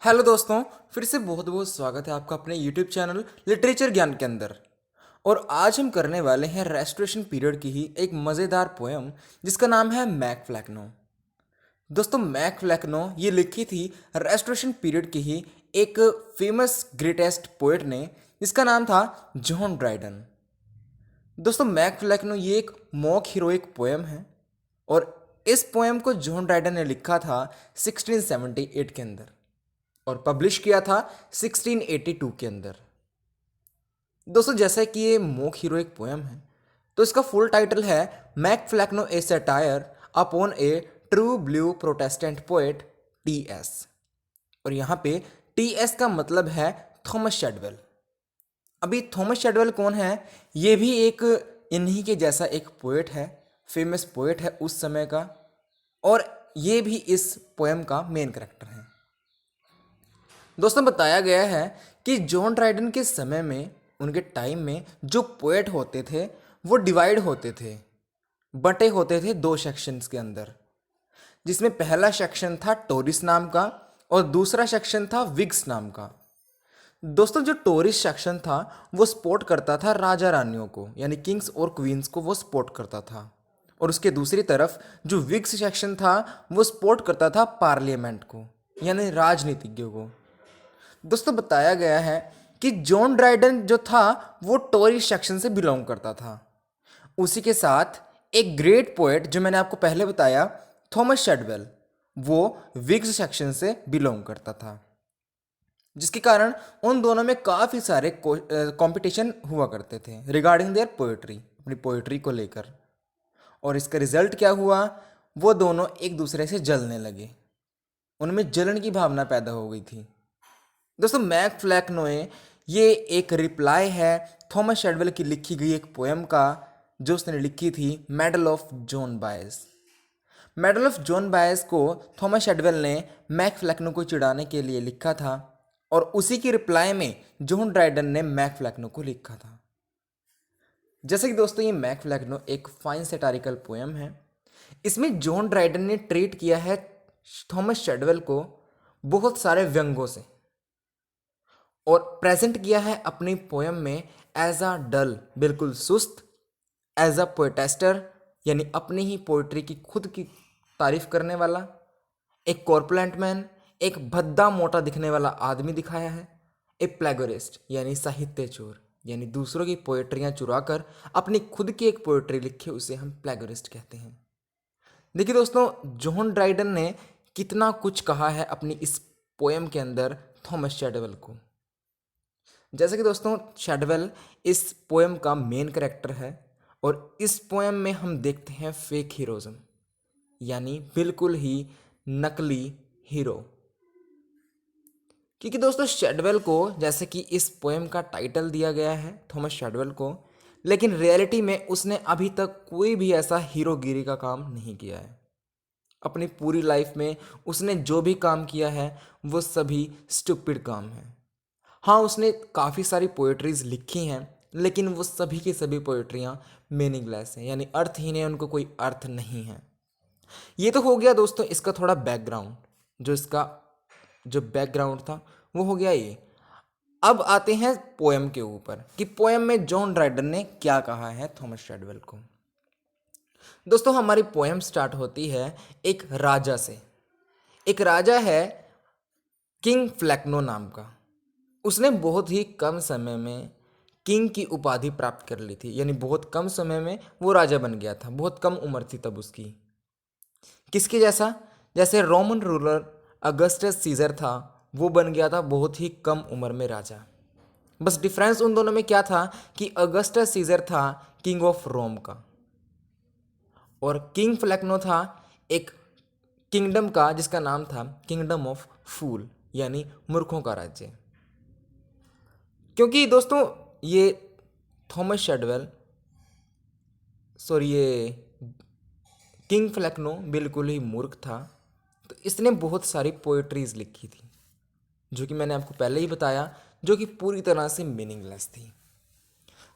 Hello दोस्तों, फिर से बहुत बहुत स्वागत है आपका अपने यूट्यूब चैनल लिटरेचर ज्ञान के अंदर। और आज हम करने वाले हैं रेस्टोरेशन पीरियड की ही एक मज़ेदार पोयम जिसका नाम है मैक फ्लैकनो। दोस्तों, मैक फ्लैकनो ये लिखी थी रेस्टोरेशन पीरियड की ही एक फेमस ग्रेटेस्ट पोएट ने जिसका नाम था जॉन ड्राइडन। दोस्तों, मैक फ्लैकनो ये एक मॉक हीरोइक पोएम है और इस पोएम को जॉन ड्राइडन ने लिखा था 1678 के अंदर और पब्लिश किया था 1682 के अंदर। दोस्तों, जैसा कि ये मोक हीरो एक पोएम है तो इसका फुल टाइटल है Mac Flecknoe a satire upon a true blue Protestant poet T S. और यहाँ पे टीएस का मतलब है थॉमस शेडवेल। अभी थॉमस शेडवेल कौन है? ये भी एक इन्हीं के जैसा एक पोएट है, फेमस पोएट है उस समय का, और ये भी इस पोएम का मेन कैरेक्टर है। दोस्तों, बताया गया है कि जॉन ड्राइडन के समय में, उनके टाइम में जो पोएट होते थे वो डिवाइड होते थे, बटे होते थे दो सेक्शंस के अंदर, जिसमें पहला सेक्शन था टोरिस नाम का और दूसरा सेक्शन था विग्स नाम का। दोस्तों, जो टोरिस सेक्शन था वो सपोर्ट करता था राजा रानियों को, यानी किंग्स और क्वींस को वो सपोर्ट करता था, और उसके दूसरी तरफ जो विग्स सेक्शन था वो सपोर्ट करता था पार्लियामेंट को, यानी राजनीतिज्ञों को। दोस्तों, बताया गया है कि जॉन ड्राइडन जो था वो टोरी सेक्शन से बिलोंग करता था। उसी के साथ एक ग्रेट पोएट जो मैंने आपको पहले बताया, थॉमस शेडवेल, वो विग्स सेक्शन से बिलोंग करता था, जिसके कारण उन दोनों में काफ़ी सारे कंपटीशन हुआ करते थे रिगार्डिंग देयर पोएट्री, अपनी पोएट्री को लेकर। और इसका रिजल्ट क्या हुआ? वो दोनों एक दूसरे से जलने लगे, उनमें जलन की भावना पैदा हो गई थी। दोस्तों, मैक फ्लैकनोए ये एक रिप्लाई है थॉमस शेडवेल की लिखी गई एक पोएम का, जो उसने लिखी थी medal of John Bayes. Medal of John Bayes को थॉमस शेडवेल ने मैक फ्लैकनो को चिढ़ाने के लिए लिखा था, और उसी की रिप्लाई में जॉन ड्राइडन ने मैक फ्लैकनो को लिखा था। जैसे कि दोस्तों, ये मैक फ्लैकनो एक फाइन सेटारिकल पोएम है। इसमें जॉन ड्राइडन ने ट्रीट किया है थॉमस शेडवेल को बहुत सारे व्यंगों से, और प्रेजेंट किया है अपनी पोएम में एज अ डल, बिल्कुल सुस्त, एज अ पोएटेस्टर, यानी अपनी ही पोइट्री की खुद की तारीफ करने वाला, एक कॉर्पुलेंट मैन, एक भद्दा मोटा दिखने वाला आदमी दिखाया है, ए प्लेगोरिस्ट यानी साहित्य चोर, यानी दूसरों की पोएट्रियाँ चुरा कर अपनी खुद की एक पोएट्री लिखे उसे हम प्लेगोरिस्ट कहते हैं। देखिए दोस्तों, जॉन ड्राइडन ने कितना कुछ कहा है अपनी इस पोएम के अंदर थॉमस शेडवेल को। जैसे कि दोस्तों, शेडवेल इस पोएम का मेन कैरेक्टर है, और इस पोएम में हम देखते हैं फेक हीरोज़म, यानी बिल्कुल ही नकली हीरो। क्योंकि दोस्तों, शेडवेल को, जैसे कि इस पोएम का टाइटल दिया गया है थॉमस शेडवेल को, लेकिन रियलिटी में उसने अभी तक कोई भी ऐसा हीरोगिरी का काम नहीं किया है। अपनी पूरी लाइफ में उसने जो भी काम किया है वो सभी स्टूपिड काम है। हाँ, उसने काफ़ी सारी पोएट्रीज लिखी हैं, लेकिन वो सभी की सभी पोएट्रियाँ मीनिंगलेस हैं, यानी अर्थहीन है, उनको कोई अर्थ नहीं है। ये तो हो गया दोस्तों इसका थोड़ा बैकग्राउंड, जो इसका जो बैकग्राउंड था वो हो गया ये। अब आते हैं पोएम के ऊपर कि पोएम में जॉन ड्राइडन ने क्या कहा है थॉमस शेडवेल को। दोस्तों, हमारी पोएम स्टार्ट होती है एक राजा से। एक राजा है किंग फ्लैकनो नाम का। उसने बहुत ही कम समय में किंग की उपाधि प्राप्त कर ली थी, यानी बहुत कम समय में वो राजा बन गया था, बहुत कम उम्र थी तब उसकी। किसके जैसा? जैसे रोमन रूलर अगस्टस सीजर था, वो बन गया था बहुत ही कम उम्र में राजा। बस डिफरेंस उन दोनों में क्या था कि अगस्टस सीजर था किंग ऑफ रोम का, और किंग फ्लैकनो था एक किंगडम का जिसका नाम था किंगडम ऑफ फूल, यानी मूर्खों का राज्य। क्योंकि दोस्तों, ये थॉमस शेडवेल, ये किंग फ्लैकनो बिल्कुल ही मूर्ख था, तो इसने बहुत सारी पोएट्रीज लिखी थी, जो कि मैंने आपको पहले ही बताया, जो कि पूरी तरह से मीनिंगलेस थी।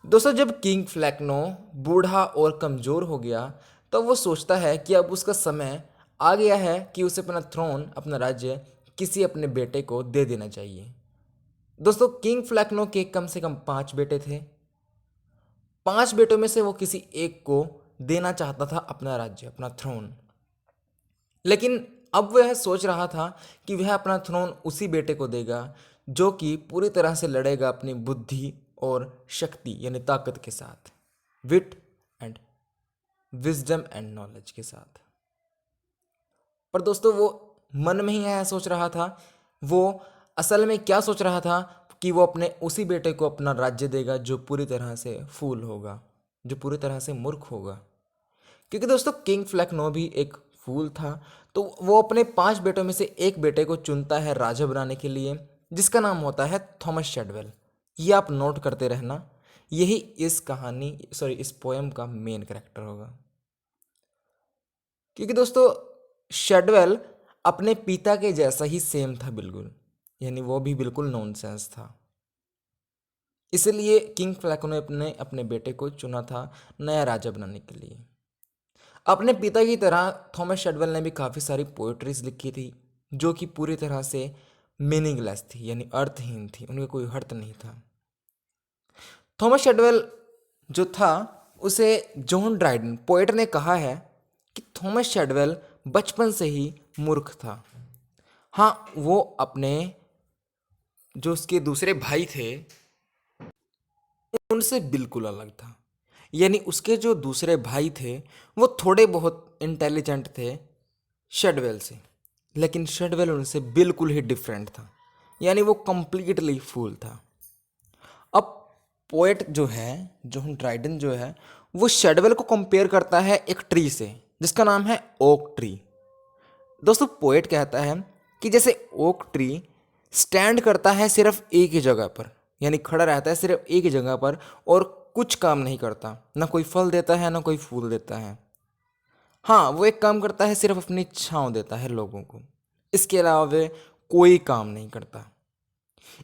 दोस्तों, जब किंग फ्लैकनो बूढ़ा और कमज़ोर हो गया तो वो सोचता है कि अब उसका समय आ गया है कि उसे अपना थ्रोन, अपना राज्य किसी अपने बेटे को दे देना चाहिए। दोस्तों किंग फ्लैक्नो के कम से कम 5 बेटे थे। 5 बेटों में से वो किसी एक को देना चाहता था अपना राज्य, अपना थ्रोन। लेकिन अब वह सोच रहा था कि वह अपना थ्रोन उसी बेटे को देगा जो कि पूरी तरह से लड़ेगा अपनी बुद्धि और शक्ति यानी ताकत के साथ, wit and wisdom and knowledge के साथ। पर दोस्तों वो मन में ही यह सोच रहा था, वो असल में क्या सोच रहा था कि वो अपने उसी बेटे को अपना राज्य देगा जो पूरी तरह से फूल होगा, जो पूरी तरह से मूर्ख होगा। क्योंकि दोस्तों किंग फ्लैक्नो भी एक फूल था, तो वो अपने 5 बेटों में से एक बेटे को चुनता है राजा बनाने के लिए, जिसका नाम होता है थॉमस शेडवेल। ये आप नोट करते रहना, यही इस पोएम का मेन कैरेक्टर होगा। क्योंकि दोस्तों शेडवेल अपने पिता के जैसा ही सेम था बिल्कुल, यानी वो भी बिल्कुल नॉनसेंस था। इसलिए किंग फ्लैक्नो ने अपने बेटे को चुना था नया राजा बनाने के लिए। अपने पिता की तरह थॉमस शेडवेल ने भी काफ़ी सारी पोएट्रीज लिखी थी जो कि पूरी तरह से मीनिंगलेस थी, यानी अर्थहीन थी, उनका कोई अर्थ नहीं था। थॉमस शेडवेल जो था उसे जॉन ड्राइडन पोएट ने कहा है कि थॉमस शेडवेल बचपन से ही मूर्ख था। हाँ, वो अपने जो उसके दूसरे भाई थे उनसे बिल्कुल अलग था। यानी उसके जो दूसरे भाई थे वो थोड़े बहुत इंटेलिजेंट थे शेडवेल से, लेकिन शेडवेल उनसे बिल्कुल ही डिफरेंट था, यानी वो कंप्लीटली फूल था। अब पोएट जो है जॉन ड्राइडन जो है वो शेडवेल को कंपेयर करता है एक ट्री से जिसका नाम है ओक ट्री। दोस्तों पोएट कहता है कि जैसे ओक ट्री स्टैंड करता है सिर्फ एक ही जगह पर, यानी खड़ा रहता है सिर्फ एक ही जगह पर और कुछ काम नहीं करता, ना कोई फल देता है ना कोई फूल देता है। हाँ, वो एक काम करता है, सिर्फ अपनी छांव देता है लोगों को, इसके अलावा वे कोई काम नहीं करता।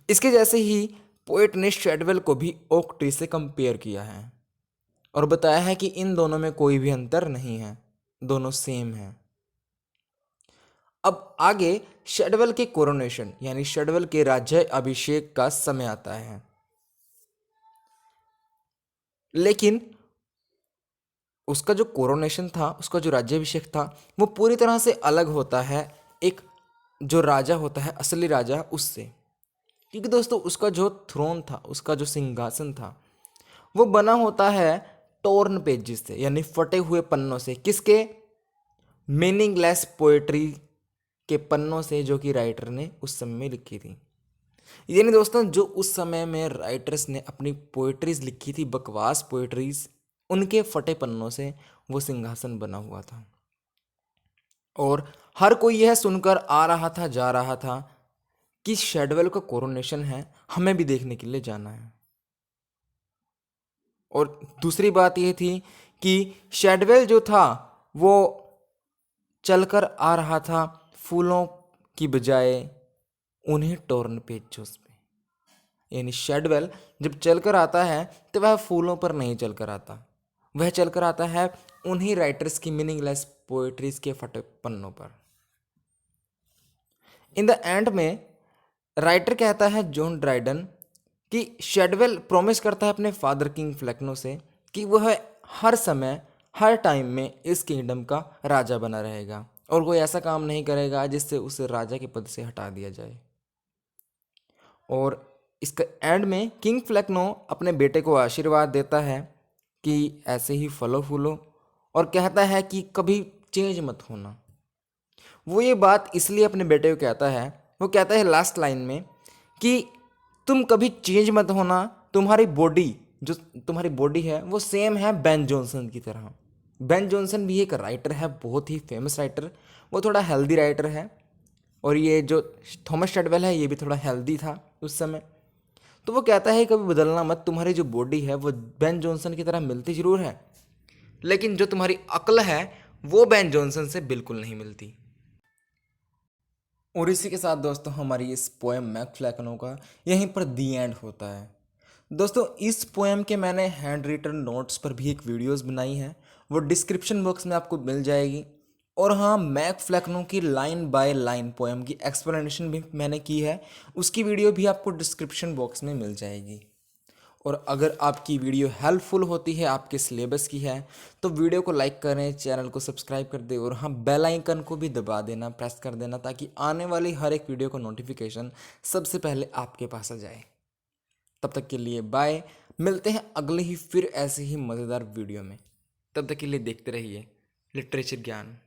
इसके जैसे ही पोएट ने शेडवेल को भी ओक ट्री से कंपेयर किया है और बताया है कि इन दोनों में कोई भी अंतर नहीं है, दोनों सेम हैं। अब आगे शेडवेल के कोरोनेशन यानी शेडवेल के राज्य अभिषेक का समय आता है। लेकिन उसका जो कोरोनेशन था, उसका जो राज्याभिषेक था, वो पूरी तरह से अलग होता है एक जो राजा होता है असली राजा उससे। क्योंकि दोस्तों उसका जो थ्रोन था, उसका जो सिंहासन था, वो बना होता है टॉर्न पेजेस से, यानी फटे हुए पन्नों से। किसके? मीनिंगलेस पोएट्री के पन्नों से जो कि राइटर ने उस समय में लिखी थी। यानी दोस्तों जो उस समय में राइटर्स ने अपनी पोएट्रीज लिखी थी, बकवास पोएट्रीज, उनके फटे पन्नों से वो सिंहासन बना हुआ था। और हर कोई यह सुनकर आ रहा था, जा रहा था कि शेडवेल का कोरोनेशन है, हमें भी देखने के लिए जाना है। और दूसरी बात यह थी कि शेडवेल जो था वो चलकर आ रहा था फूलों की बजाय उन्हीं टॉर्न पेजों पे। यानी शेडवेल जब चलकर आता है तो वह फूलों पर नहीं चलकर आता, वह चलकर आता है उन्हीं राइटर्स की मीनिंगलेस पोएट्रीज के फटे पन्नों पर। इन द एंड में राइटर कहता है जॉन ड्राइडन कि शेडवेल प्रॉमिस करता है अपने फादर किंग फ्लैक्नो से कि वह हर समय हर टाइम में इस किंगडम का राजा बना रहेगा और कोई ऐसा काम नहीं करेगा जिससे उसे राजा के पद से हटा दिया जाए। और इसका एंड में किंग फ्लैक्नो अपने बेटे को आशीर्वाद देता है कि ऐसे ही फलो फूलो, और कहता है कि कभी चेंज मत होना। वो ये बात इसलिए अपने बेटे को कहता है, वो कहता है लास्ट लाइन में कि तुम कभी चेंज मत होना, तुम्हारी बॉडी है वो सेम है बेन जॉनसन की तरह। बेन जॉनसन भी एक राइटर है, बहुत ही फेमस राइटर, वो थोड़ा हेल्दी राइटर है। और ये जो थॉमस शेडवेल है ये भी थोड़ा हेल्दी था उस समय। तो वो कहता है कभी बदलना मत, तुम्हारी जो बॉडी है वो बेन जॉनसन की तरह मिलती ज़रूर है, लेकिन जो तुम्हारी अक्ल है वो बेन जॉनसन से बिल्कुल नहीं मिलती। और इसी के साथ दोस्तों हमारी इस पोएम मैक फ्लैकनो का यहीं पर दी एंड होता है। दोस्तों इस पोएम के मैंने हैंड रिटन नोट्स पर भी एक वीडियोस बनाई है, वो डिस्क्रिप्शन बॉक्स में आपको मिल जाएगी। और हाँ, मैक फ्लेकनो की लाइन बाय लाइन पोएम की एक्सप्लेनेशन भी मैंने की है, उसकी वीडियो भी आपको डिस्क्रिप्शन बॉक्स में मिल जाएगी। और अगर आपकी वीडियो हेल्पफुल होती है, आपके सिलेबस की है, तो वीडियो को लाइक करें, चैनल को सब्सक्राइब कर दें और हाँ, बेल आइकन को भी दबा देना, प्रेस कर देना, ताकि आने वाली हर एक वीडियो का नोटिफिकेशन सबसे पहले आपके पास आ जाए। तब तक के लिए बाय। मिलते हैं अगले ही फिर ऐसे ही मज़ेदार वीडियो में। तब तक के लिए देखते रहिए लिटरेचर ज्ञान।